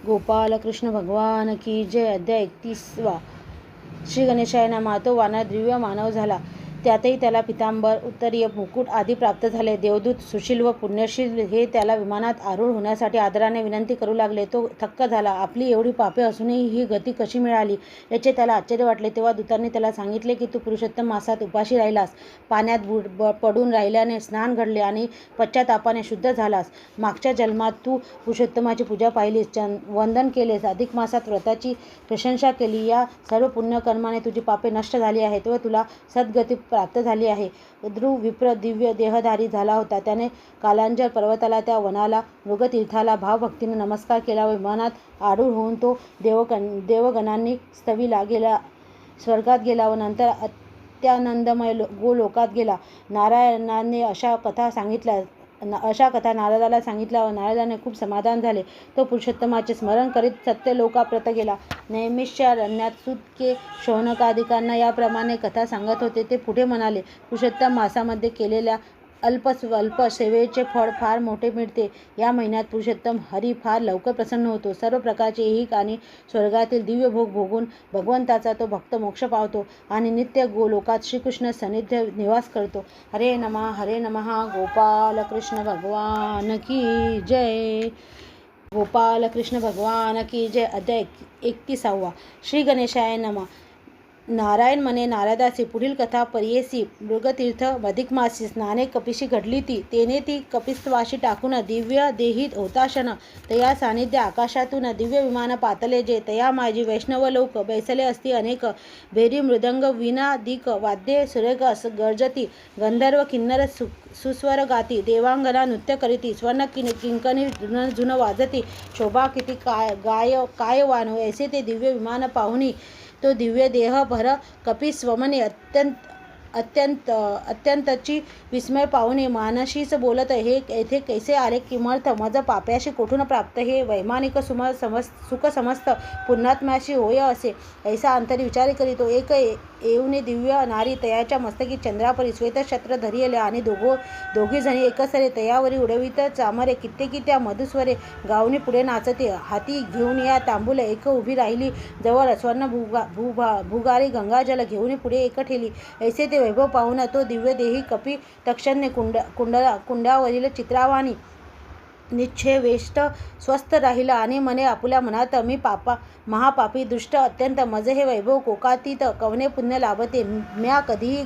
गोपाल कृष्ण भगवान की जय. अध्याय 31. श्री गणेशाय नमः. तो वानर दिव्य मानव झाला. त्यातही त्याला पितांबर, उत्तरीय, मुकुट आदी प्राप्त झाले. देवदूत, सुशील व पुण्यशील हे त्याला विमानात आरूढ होण्यासाठी आदराने विनंती करू लागले. तो थक्क झाला. आपली एवढी पापे असूनही ही गती कशी मिळाली याचे त्याला आश्चर्य वाटले. तेव्हा दूतांनी त्याला सांगितले की तू पुरुषोत्तम मासात उपाशी राहिलास, पाण्यात पडून राहिल्याने स्नान घडले आणि पश्चातापाने शुद्ध झालास. मागच्या जन्मात तू पुरुषोत्तमाची पूजा पाहिलीस, वंदन केलेस, अधिक मासात व्रताची प्रशंसा केली. या सर्व पुण्यकर्माने तुझी पापे नष्ट झाली आहेत व तुला सद्गती प्राप्त झाली आहे. ध्रुव विप्र दिव्य देहधारी झाला होता. त्याने कालांजर पर्वताला, त्या वनाला, मृगतीर्थाला भावभक्तीने नमस्कार केला व विमानात आरूढ होऊन तो देवगणांनी स्तविला गेला, स्वर्गात गेला व नंतर अत्यानंदमय गोलोकात गेला. नारायणाने अशा कथा नारदाला सांगितल्या व नारदाने खूप समाधान झाले. तो पुरुषोत्तमाचे स्मरण करीत सत्यलोकाप्रत गेला. नैमिषारण्यात सूत शौनकादिकांना याप्रमाणे कथा सांगत होते. ते पुढे म्हणाले, पुरुषोत्तम मासामध्ये केलेल्या अल्प सेवेचे फळ फार मोठे मिळते. या महिन्यात पुरुषोत्तम हरी फार लवकर प्रसन्न होतो. सर्व प्रकारचे ऐहिक आणि स्वर्गातील दिव्य भोग भोगून भगवंताचा तो भक्त मोक्ष पावतो आणि नित्य गोलोकात श्रीकृष्ण सान्निध्य निवास करतो. हरे नमः. हरे नमः. गोपाल कृष्ण भगवान की जय. गोपाल कृष्ण भगवान की जय. अध्याय 31. श्री गणेशाय नमः. नारायण म्हणे नारदासी, पुढील कथा पर्येसी. मृगतीर्थ अधिक मासी स्नाने कपिशी घडली ती. तेने ती कपिस्तवाशी टाकून दिव्य देहित होताशन. तया सानिध्य आकाशातून दिव्य विमान पातले जे. तया माझी वैष्णव लोक बैसले असती अनेक. भेरी मृदंग विनादिक वाद्ये सुरेख गर्जती. गंधर्व किन्नर सुस्वर गाती. देवांगना नृत्य करीती. स्वर्ण किंकणी झुन वाजती. शोभा किती काय वानो. ऐसे ते दिव्य विमान पाहुनी तो दिव्य देह भर कपिस्वमने अत्यंतची विस्मय पाहुणे मानशीच बोलत, हे येथे कैसे आले? किमर्थ? मज पाप्याशी कोठून प्राप्त हे वैमानिक सुख समस्त पुण्यात्म्याशी होय असे. ऐसा अंतरी विचार करीतो. एक येऊने दिव्य नारी तयाच्या मस्तकी चंद्रापरी श्वेतछत्र धरिले आणि दोघी जणी एकसरे तयावरी उडवित चामरे. कित्येकी त्या मधुस्वरे गावनी पुढे नाचते. हाती घेऊन या तांबूल एक उभी राहिली जवळ. स्वर्ण भुगारी गंगाजल घेऊन पुढे एक ठेली. ऐसे ते वैभव पाहून तो दिव्य देही कपी तक्षणने कुंडावरील चित्रावानी निश्चयवेष्ट स्वस्थ राहिला आणि म्हणे आपुल्या मनात, मी महापापी दुष्ट अत्यंत. मज हे वैभव कोकातीत कवने पुण्य लाभते. म्या कधीही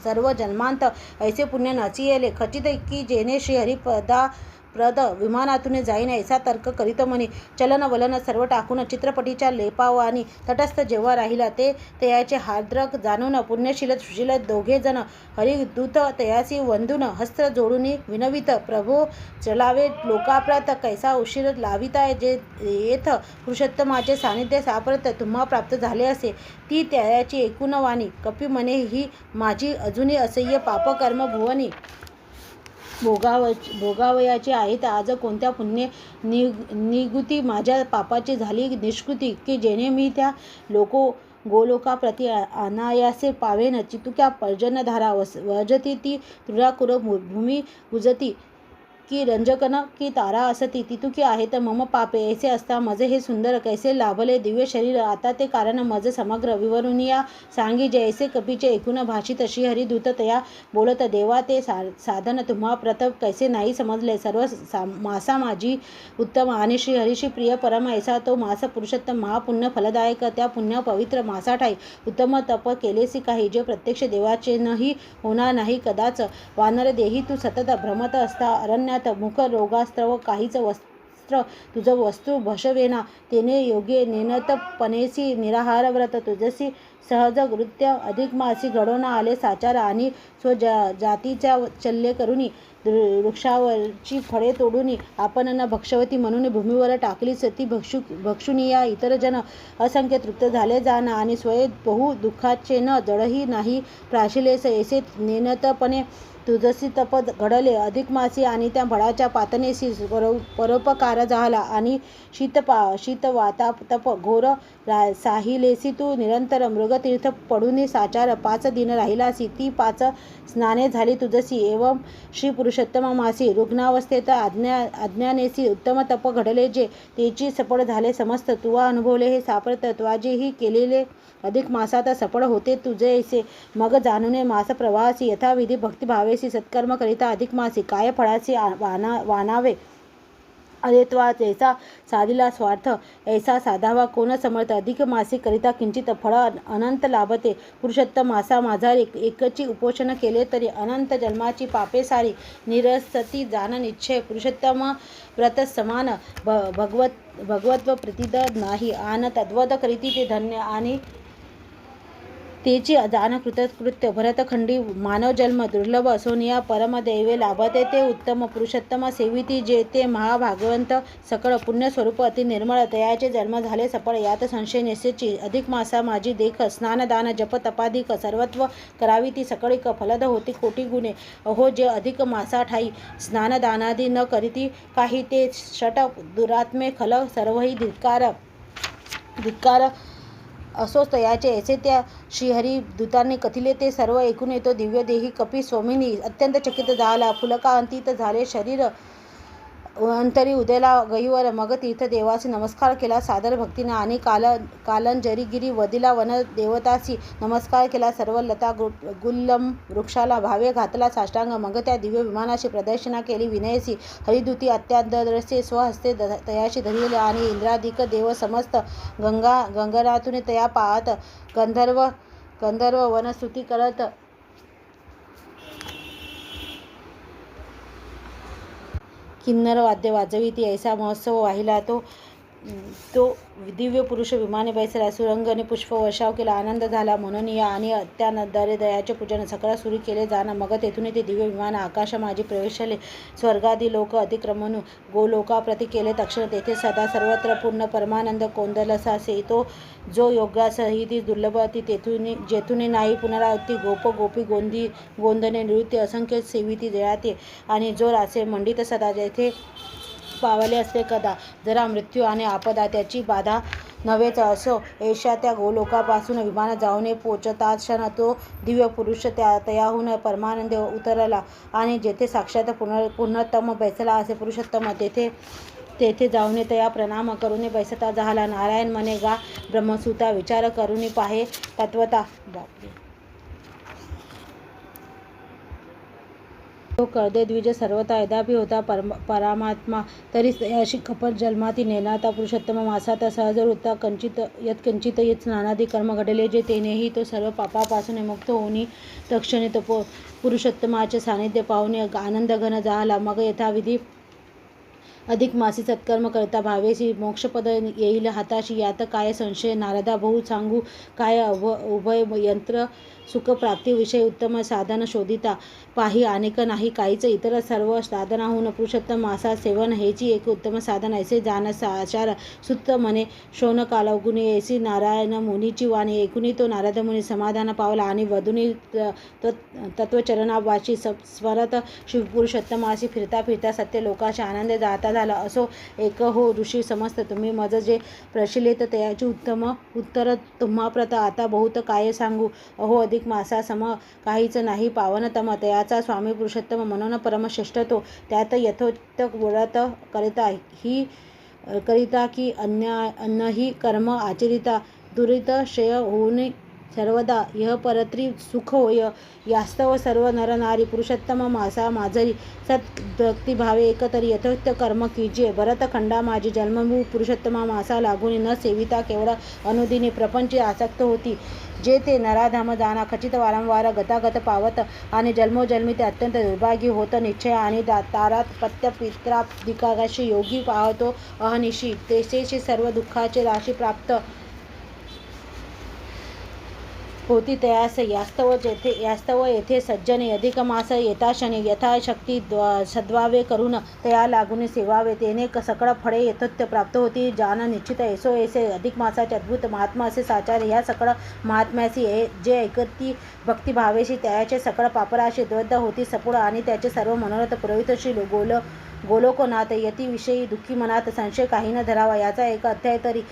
सर्व जन्मांत ऐसे पुण्य नचियेले. खचित की जेणे श्रीहरिपदाप्रद विमानातून जाईन ऐसा तर्क करीत म्हणे. चलन वलन सर्व टाकून चित्रपटीच्या लेपावानी तटस्थ जेव्हा राहिला, ते तयाचे हार्द्रक जाणून पुण्यशील सुशील दोघे जण हरिदूत तयासी वंदून हस्त जोडून विनवित, प्रभो चलावे लोकाप्रत कैसा उशीर लाविताय. जे येथ पुरुषोत्तमाचे सानिध्य सापरत तुम्हा प्राप्त झाले असे. ती त्याची एकूण वाणी. कपी म्हणे, ही माझी अजूनही असह्य पापकर्म भुवनी भोगावयाची आहेत. आज कोणत्या पुण्य निगुती माझ्या पापाची झाली निष्कृती, की जेणे मी त्या गोलोकाप्रती अनायासे पावेन. चितुक्या पर्जन्यधारा वजती ती तृणाकुर भूमी उजती, की रंजकन की तारा असती. तितुकी आहेत मम पापे. ऐसे असता मज हे सुंदर कैसे लाभले दिव्य शरीर. आता ते कारण मज समग्र विवरुनिया सांगी. जैसे कपीचे एकूण भाषित श्रीहरिदूत तया बोलत, देवा ते साधन तुम्हा प्रताप कैसे नाही समजले. सर्व मासा माझी उत्तम आणि श्रीहरीशी प्रिय परम. ऐसा तो मास पुरुषोत्तम महापुण्य फलदायक. त्या पुण्य पवित्र मासाठाई उत्तम तप केलेसी काही, जे प्रत्यक्ष देवाचेनही होणार नाही कदाच. वानर देही तू सतत भ्रमत असता अरण्य मुख रोगास्त्रव काहीच वस्त्र तुझ वस्तू भषवेना. तेने योगे नेनतपणेसी निराहार व्रत तुझसी सहज कृत्य. अधिक मासी घडवून आले साचार आणि स्वजातीच्या चल्ले करुनी. वृक्षावरची फळे तोडून आपण न भक्षवती म्हणून भूमीवर टाकली सती भक्षुनिया. इतर जन असंख्य तृप्त झाले जाण आणि स्वय बहु दुःखाचे न जडही नाही प्राशिलेस. ऐसे नेनतपणे तुझसी तप घडले अधिक मासी आणि त्या फळाच्या पातनेसी परोपकार झाला आणि शीतवाताप तप घोर साहिलेसी. तू निरंतर मृग तीर्थ पडून साचार 5 दिन राहिलासी, ती 5 स्नाने झाली तुझसी. एवं श्री पुरुषोत्तम मासी रुग्णावस्थेत अज्ञानेसी उत्तम तप घडले जे, तेची सफळ झाले समस्त. तुवा अनुभवले हे सापर्थ, त्वाजेही केलेले अधिक मासात सफळ होते तुझेसे. मग जाणूने मास प्रवासी, यथाविधी भक्तिभावेसी सत्कर्म करिता अधिक मासी. काय फळासी वानावे, अरे त्वा जैसा साधिला स्वार्थ, ऐसा साधावा कोण समर्थ. अधिक मासी करिता किंचित फळ अनंत लाभते. पुरुषोत्तम मासा माझा एकची उपोषण केले तरी, अनंत जन्माची पापे सारी निरसती जाण निश्चय. पुरुषोत्तम व्रत समान भगवत्व प्रतीद नाही, आन तद्वत करीती ते धन्य. आणि तेची जाण कृतकृत्य भरतखंडी मानवजन्म दुर्लभ असोनिया परमदैवे लाभते ते उत्तम. पुरुषोत्तम सेविती जे ते महाभागवंत सकळ पुण्यस्वरूप अति निर्मळ, तयाचे जन्म झाले सफळ यात संशय निश्चयची. अधिक मासा माझी देख, स्नानदान जप तपाधिक सर्वत्व करावी ती सकळिक, फलद होती कोटी गुणे. अहो जे अधिक मासा ठाई स्नानदानादी न करीती काही, ते षट दुरात्मे खल सर्वही धिक्कार असोच तयाचे. ऐसे त्या श्रीहरी दूतांनी कथिले ते सर्व ऐकून येतो दिव्य देही कपी स्वामिनी अत्यंत चकित झाला. फुलकांतीत झाले शरीर अंतरी उदयला गईवर. मग तीर्थदेवासी नमस्कार केला सादर भक्तीने, आणि कालंजरीगिरी वदिला वन देवतासी नमस्कार केला. सर्व लता गुल्लम वृक्षाला भावे घातला साष्टांग. मग त्या दिव्य विमानाशी प्रदक्षिणा केली विनयसी. हरिदूती अत्यादरसे स्वहस्ते तयाशी धरिले, आणि इंद्राधिक देव समस्त गंगनातून तया पाहत गंधर्व वनस्तुती करत किन्नर वाद्य वाजविती. ऐसा महोत्सव वाहिला तो दिव्य पुरुष विमाने बैसला. सुरंगने पुष्पवर्षाव केला, आनंद झाला म्हणून या, आणि अत्यानंदारे दयाचे पूजन सकळ सुरू केले जाण. मग तेथून ते दिव्य विमान आकाश माझी प्रवेशले. स्वर्गादी लोक अतिक्रमणू गोलोकाप्रती केले तक्षण. तेथे सदा सर्वत्र पूर्ण परमानंद कोंदलसासे. तो जो योगासहिती दुर्लभ अति, जेथून नाही पुनरावृत्ती. गोप गोपी गोंदने नृत्य असंख्य सेविती जयाते. आणि जो रासे मंडित सदा, जेथे पावले असते कदा जरा मृत्यू आणि आपदा त्याची बाधा नव्हेच असो. ऐशा त्या गोलोकापासून विमान जाऊन पोचताच क्षण तो दिव्य पुरुष तयाहून परमानंद उतरला, आणि जेथे साक्षात पूर्णतम बैसला असे पुरुषोत्तम, तेथे जाऊन तया प्रणाम करून बैसता झाला. नारायण म्हणे गा ब्रह्मसुता, विचार करून पाहे तत्वता. तो कर्दद्विज सर्वता यदापि होता परामात्मा, तरी अशी कपट जन्माती नेनाता. पुरुषोत्तम मासात सहज वृत्ता यत्किंचित यत् स्नानादी कर्म घडले जे, तेनेही तो सर्व पापापासून मुक्त होऊन तत्क्षणी पुरुषोत्तमाचे सानिध्य पाहून आनंद घन झाला. मग यथाविधी अधिक मासी सत्कर्म करता भावेसी मोक्षपद येईल हाताशी. यात काय संशय नारदा भाऊ, सांगू काय उभय यंत्र सुख प्राप्तीविषयी उत्तम साधन शोधिता. पाही अनेक नाही काहीच, इतर सर्व साधनाहून पुरुषोत्तम मासा सेवन हेची एक उत्तम साधन. ऐसे जाण साचार सुत म्हणे शौनकालागुनी. ऐसी नारायण मुनीची वाणी ऐकुनी तो नारद मुनी समाधान पावला, आणि वधुनी तत्वचरणावाची स्मरत शिवपुरुषोत्तमासी फिरता फिरता सत्य लोकाशी आनंद जाता झाला. असो एक हो ऋषी समस्त, तुम्ही मज जे प्रशिलेत तयाची उत्तर तुम्हाप्रत आता बहुत काय सांगू. अहो अधिक मासा सम काहीच नाही पावनतम, तयाचा स्वामी पुरुषोत्तम म्हणून परमश्रेष्ठ तो. त्यात यथोचित व्रत करिता की अन्यही कर्म आचरिता, दुरित क्षय होऊन सर्वदा यह परत्री सुख होय. यास्तव सर्व नरनारी पुरुषोत्तम मासा माझरी सद्भक्तिभावे एकतरी यथोचित कर्म कीजिये. भरतखंडा माझी जन्मभू पुरुषोत्तमा मासा लागून न सेविता केवळ अनुदिनी प्रपंची आसक्त होती. जे ते नराधाम जाणा खचित वारंवार गतागत पावत, आणि जन्मोजन्मी ते अत्यंत दुर्भाग्य होत निश्चय. आणि दातारात पत्य पित्रादिकाशी योगी पाहतो अहनिशी, तेसेशी सर्व दुःखाचे राशी प्राप्त होती तयास. यास्तव येथे सज्जने अधिक मास येताशनी यथाशक्ती सद्भावे करून तया लागून सेवावे, तेने सकळ फळे यथोचित प्राप्त होती जाण निश्चित. ऐसो ऐसे अधिक मासाचे अद्भुत महात्मा असे साचार. ह्या सकळ महात्म्यासी जे ऐकती भक्तिभावेशी त्याचे सकळ पापराशी द्वैत होती सपुड, आणि त्याचे सर्व मनोरथ पुरवित श्री गोलोकनाथ यतीविषयी दुःखी मनात संशय काही न धरावा. याचा एक अध्याय तरी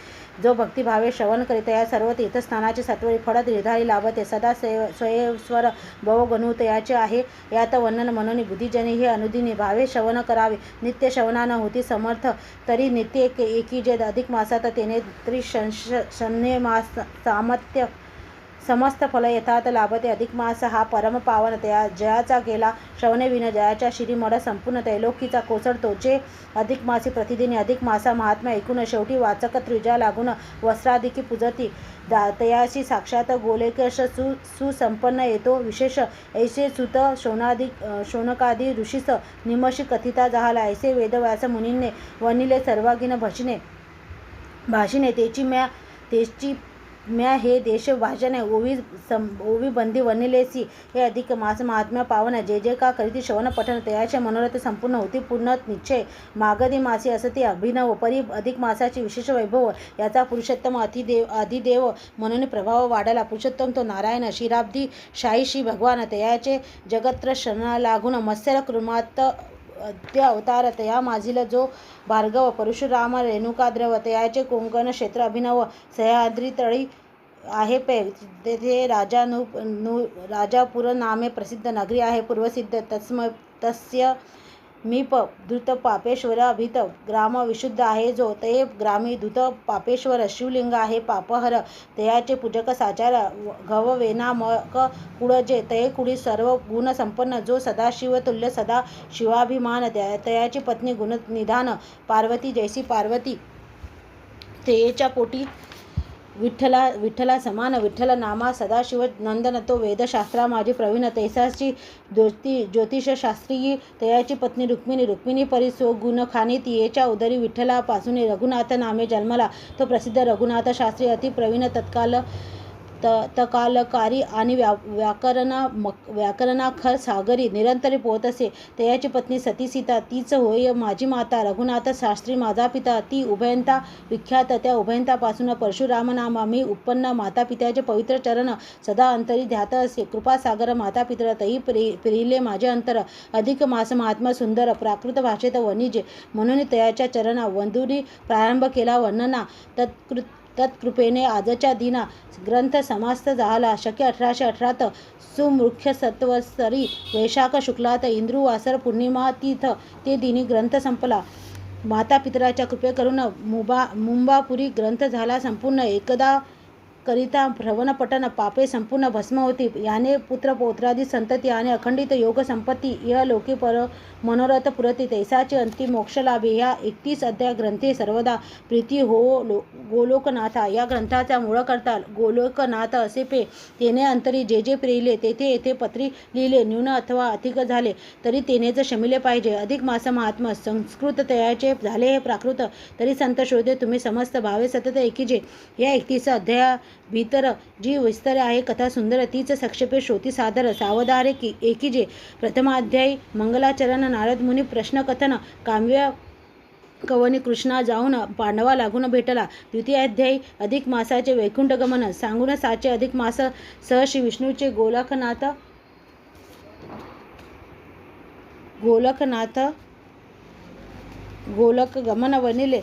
जो भक्तिभावे श्रवण करीत या सर्व तीर्थस्थानाचे सत्वरी फळ निर्धारी लाभते. सदा स्वयंस्वर भवगणूत याचे आहे. यात वर्णन म्हणून बुद्धिजनी हे अनुदिनी भावे श्रवण करावे. नित्य श्रवणा न होती समर्थ तरी नित्य एकी जे अधिक मासात तेने त्रिशन्य मास सामर्थ्य समस्त फल यथात लाभते. अधिक मास हा परम पावन जयाचा गेला श्रवणे विन जयाच्या शिरीमड संपूर्ण त्रैलोकीचा कोसळतो. जे अधिक मासी प्रतिदिनी अधिक मासा महात्म्य ऐकून शेवटी वाचक त्रिजा लागून वस्त्रादिकी पूजती तयाशी साक्षात गोलेकेश सुसंपन्न येतो. विशेष ऐसे सुत शौनकादी ऋषीस निमशी कथिता झाला. ऐसे वेदव्यास मुनींने वनिले सर्वांगीण भाषिणे तेची म्या हे देश भाषणे ओवी बंदी वनिलेसी. हे अधिक मास महात्म्य पावन जे का करीती श्रवण पठण तयाचे मनोरथ संपूर्ण होती पूर्ण निश्चय. मागधी मासी असते अभिनव परी अधिक मासाची विशेष वैभव. याचा पुरुषोत्तम अधिदेव म्हणून प्रभाव वाढला. पुरुषोत्तम तो नारायण शिराब्दी शाहीशी भगवान तयाचे जगत्र शरणा लागून मत्स्य कृमात अवतार तया माझील जो भार्गव परशुराम रेणुकाद्रव तयाचे कोंकण क्षेत्र अभिनव सह्याद्री तळी आहे पे. तेथे राजापूर नामे प्रसिद्ध नगरी आहे पूर्वसिद्ध. तस्य मीप धृत पापेश्वर अभित ग्राम विशुद्ध आहे जो. ते ग्रामी धृत पापेश्वर शिवलिंग आहे पापहर. तयाचे पूजक साचार घववेनामक कुळजे. तये कुळी सर्व गुण संपन्न जो सदाशिव तुल्य सदा शिवाभिमान. तयाची पत्नी गुणनिधान पार्वती जैसी पार्वती. तयेच्या पोटी विठ्ठला समान विठ्ठल नामा सदाशिव नंदन. तो वेदशास्त्रा माझी प्रवीण तैसाची ज्योतिषशास्त्री. तयाची पत्नी रुक्मिणी परी सो गुण खानी. तियेच्या उदरी विठ्ठलापासून रघुनाथ नामे जन्मला. तो प्रसिद्ध रघुनाथ शास्त्री अति प्रवीण तकालकारी आणि व्याकरणाखर सागरी निरंतरी पोहत असे. तयाची पत्नी सती सीता तीच होय माझी माता. रघुनाथ शास्त्री माझा पिता ती उभयंता विख्यात. त्या उभयंतापासून परशुराम नामा मी उत्पन्न. माता पित्याचे पवित्र चरण सदा अंतरी ध्यात असे. कृपासागर माता पितर तई पिरिले माझे अंतर. अधिक मास महात्मा सुंदर प्राकृत भाषेत वनिजे म्हणून तयाच्या चरणा वंदुनी प्रारंभ केला वर्णना. तत्कृपेने आजच्या दिना ग्रंथ समास्त झाला. शके 1818 सुमुख्य सत्वस्तरी वैशाख शुक्लात इंद्रुवासर पौर्णिमा तीथ ते दिनी ग्रंथ संपला. माता पितराच्या कृपे करून मुंबापुरी ग्रंथ झाला संपूर्ण. एकदा करिता श्रवणपठन पापे संपूर्ण भस्म होती. याने पुत्र पौत्रादी संतती आणि अखंडित योग संपत्ती या लोके मनोरथ पुरती. तैसाचे अंतिम मोक्ष लाभे. ह्या 31 अध्याय ग्रंथे सर्वदा प्रीती हो गोलोकनाथा. या ग्रंथाचा मूळ करता गोलोकनाथ असे पे. तेने अंतरी जे प्रियले तेथे येथे पत्री लिहिले. न्यून अथवा अधिक झाले तरी तेनेच शमिले पाहिजे. अधिक मास महात्मा संस्कृत तयाचे झाले हे प्राकृत तरी संत शोधे तुम्ही समस्त भावे सतत एकीजे. या 31 अध्याया भीतर जी विस्तार आहे कथा सुंदर तीच संक्षेपे श्रोती सादर सावधारे एकीजे. प्रथमाध्यायी मंगलाचरण नारद मुनी प्रश्नकथन काम्य कवनी कृष्णा जाऊन पांडवा लागून भेटला. द्वितीयाध्यायी अधिक मासाचे वैकुंठ गमन सांगून साचे अधिक मास सह श्री विष्णूचे गोलक गमन वनिले.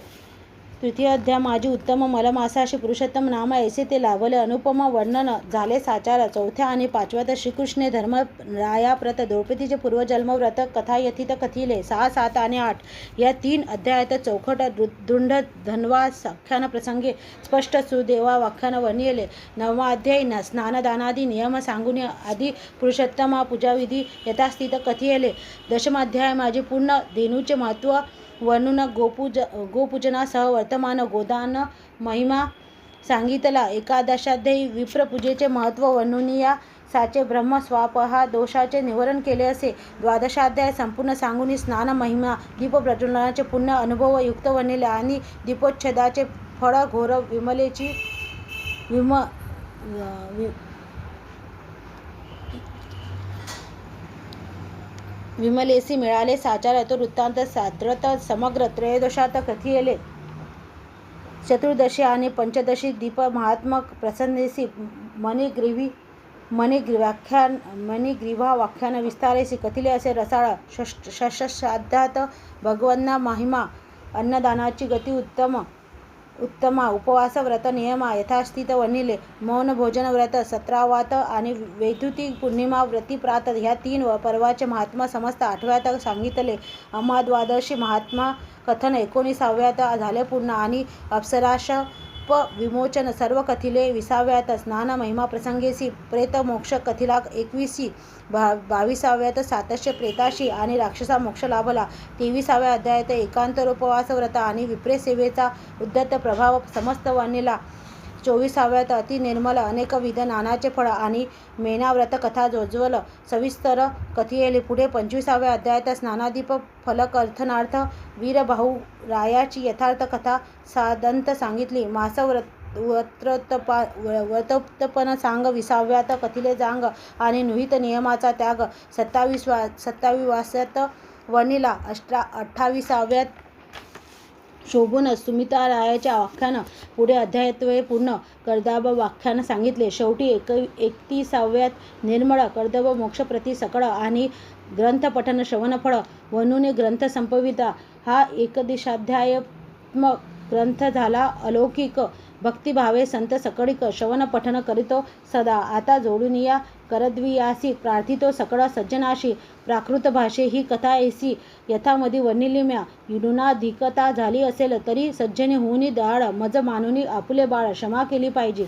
तृतीय अध्याय माझी उत्तम मलमासाशी पुरुषोत्तम नाम ऐसे ते लाभले अनुपम वर्णन झाले साचार. चौथ्या आणि पाचव्यात श्रीकृष्णे धर्म रायाप्रत द्रौपदीचे पूर्वजन्म व्रत कथा यथित कथिले. 6, 7 आणि 8 या 3 अध्यायात चौखट दृढ धन्वास आख्यान प्रसंगे स्पष्ट सुदेवा व्याख्यान वर्णिले. 9वा अध्यायी स्नानदानादी नियम सांगून आदी पुरुषोत्तमा पूजाविधी यथास्थित कथिले. 10माध्याय माझे पूर्ण धेनूचे महत्त्व वर्णून गोपूजनासह वर्तमान गोदान महिमा सांगितला. 11ाध्यायी विप्रपूजेचे महत्त्व वर्णून या साचे ब्रह्म स्वापहा दोषाचे निवारण केले असे. 12ाध्याय संपूर्ण सांगून स्नान महिमा दीप प्रज्वलनाचे पुण्य अनुभव युक्त वर्णिले आणि दीपोच्छेदाचे फळ घोर विमलेसी मिळाले साचार. तो वृत्तांत साद्रत समग्र 13 कथिले. चतुर्दशी आणि पंचदशी दीप महात्मक प्रसन्नेसी मणिग्रीवी मणिग्रीवा व्याख्यान विस्तारेसी कथिले असे रसाळ षष्ठाध्यात भगवन्ना महिमा अन्नदानाची गती उत्तमा उपवास व्रत नियमा यथास्थित वर्णिले मौन भोजन व्रत 17वात आणि वैद्युती पौर्णिमा व्रती प्रात ह्या 3 पर्वाचे महात्मा समस्त 8व्यात सांगितले. अमाद्वादशी महात्मा कथन 19व्यात झाले पूर्ण आणि अप्सराशाप विमोचन सर्व कथिले 20व्यात स्नान महिमा प्रसंगेसी प्रेत मोक्ष कथिला 21 22व्यात सातस्य प्रेताशी आणि राक्षसा मोक्ष लाभला. 23व्या अध्यायात एकांतर उपवास व्रत आणि विप्रे सेवेचा उद्धत प्रभाव समस्त वर्णिला. 24व्यात अति निर्मल अनेकविध नानाचे फळ आणि मेनाव्रत कथा जोज्वल सविस्तर कथियेली. पुढे 25व्या अध्यायात स्नानादीप फलकथनार्थ वीरबाहू रायाची यथार्थ कथा सादंत सांगितली. मास व्रतोत्पन्न सांग 20व्यात कथिले जांग आणि नुहित नियमाचा त्याग 27व्यात वर्णिला. 28व्यात शोभून सुमित्रारायाचे आख्यान. पुढे अध्यायत्वे पूर्ण कर्दब व्याख्यान सांगितले. शेवटी 31व्यात निर्मळ कर्दब मोक्षप्रती सकळ आणि ग्रंथपठन श्रवणफळ म्हणून ग्रंथ संपविता. हा एकदशाध्यायात्मक ग्रंथ झाला. अलौकिक भक्तिभावे संत सकळिक श्रवण पठन करीतो सदा. आता जोडुनिया करद्वियासी प्रार्थितो सकळ सज्जनाशी. प्राकृत भाषे ही कथा ऐसी यथामधी वर्णिलिम्या. न्यूनाधिकता झाली असेल तरी सज्जने होऊनी दाड मज मानुनी आपुले बाळ क्षमा केली पाहिजे.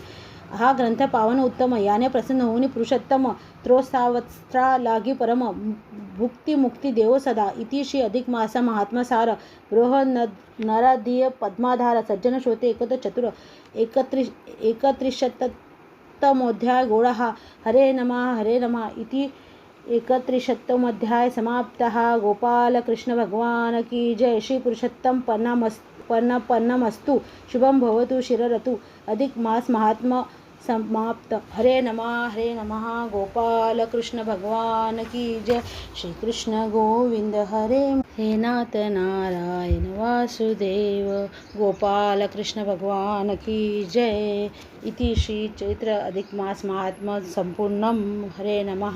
हा ग्रंथ पावन उत्तम याने प्रसन्न होऊनी पुरुषोत्तम त्रोसावस्त्रा लागी परम भुक्ती मुक्ती देवो सदा. इति श्री अधिक मास महात्मा सार गृह नरादीय पद्माधार सज्जन श्रोते एकत चतुर 31तमोध्याय गोळहा. हरे नमः इति 31तमोध्याय समाप्तः. गोपाल कृष्ण भगवान की जय. श्री पुरुषोत्तम पन्नमस्तु. शुभम भवतु शिररतु. अधिक मास महात्मा समाप्त. हरे नमः. गोपाल कृष्ण भगवान की जय. श्री कृष्ण गोविंद हरे हे नाथ नारायण वासुदेव. गोपाल कृष्ण भगवान की जय. इति श्री चैत्र अधिक मास महात्मा संपूर्णम. हरे नमः.